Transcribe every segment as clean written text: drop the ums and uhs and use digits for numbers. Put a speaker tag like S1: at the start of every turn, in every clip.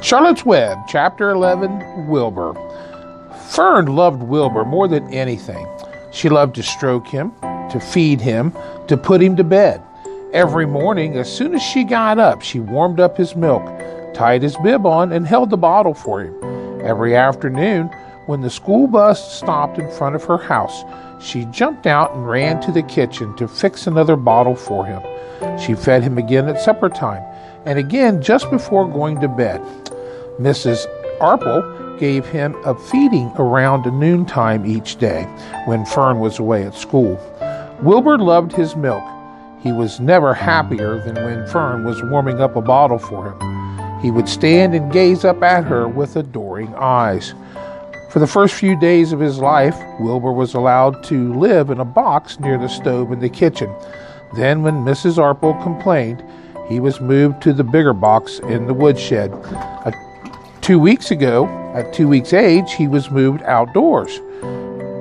S1: Charlotte's Web, Chapter 11, Wilbur. Fern loved Wilbur more than anything. She loved to stroke him, to feed him, to put him to bed. Every morning, as soon as she got up, she warmed up his milk, tied his bib on, and held the bottle for him. Every afternoon, when the school bus stopped in front of her house, she jumped out and ran to the kitchen to fix another bottle for him. She fed him again at supper time, and again just before going to bed. Mrs. Arple gave him a feeding around noontime each day when Fern was away at school. Wilbur loved his milk. He was never happier than when Fern was warming up a bottle for him. He would stand and gaze up at her with adoring eyes. For the first few days of his life, Wilbur was allowed to live in a box near the stove in the kitchen. Then, when Mrs. Arple complained, he was moved to the bigger box in the woodshed. 2 weeks ago, at 2 weeks' age, he was moved outdoors.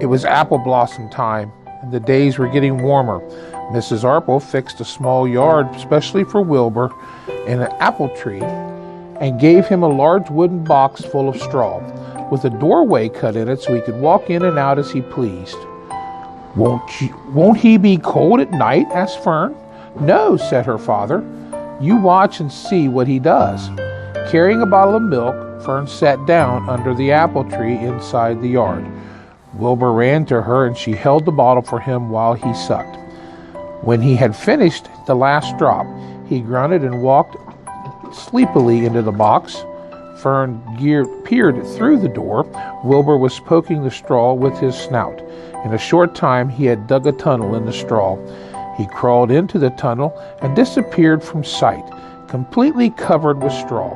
S1: It was apple blossom time, and the days were getting warmer. Mrs. Arple fixed a small yard specially for Wilbur in an apple tree and gave him a large wooden box full of straw, with a doorway cut in it so he could walk in and out as he pleased. Won't he be cold at night?" asked Fern. "No," said her father. "You watch and see what he does." Carrying a bottle of milk, Fern sat down under the apple tree inside the yard. Wilbur ran to her and she held the bottle for him while he sucked. When he had finished the last drop, he grunted and walked sleepily into the box. Fern peered through the door. Wilbur was poking the straw with his snout. In a short time, he had dug a tunnel in the straw. He crawled into the tunnel and disappeared from sight, completely covered with straw.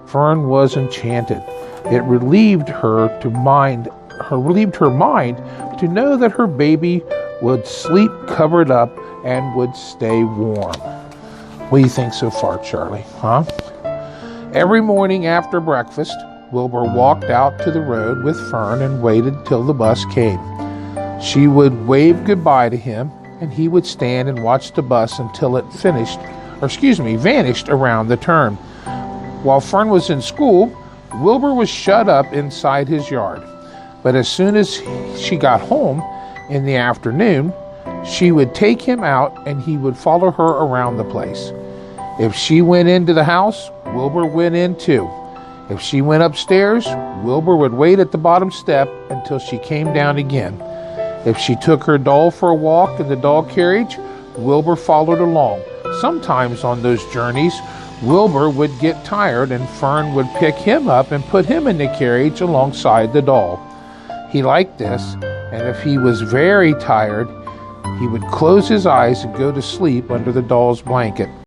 S1: Fern was enchanted. It relieved her mind to know that her baby would sleep covered up and would stay warm. What do you think so far, Charlie? Every morning after breakfast, Wilbur walked out to the road with Fern and waited till the bus came. She would wave goodbye to him, and he would stand and watch the bus until it vanished around the turn. While Fern was in school, Wilbur was shut up inside his yard. But as soon as she got home in the afternoon, she would take him out and he would follow her around the place. If she went into the house, Wilbur went in too. If she went upstairs, Wilbur would wait at the bottom step until she came down again. If she took her doll for a walk in the doll carriage, Wilbur followed along. Sometimes on those journeys, Wilbur would get tired and Fern would pick him up and put him in the carriage alongside the doll. He liked this, and if he was very tired, he would close his eyes and go to sleep under the doll's blanket.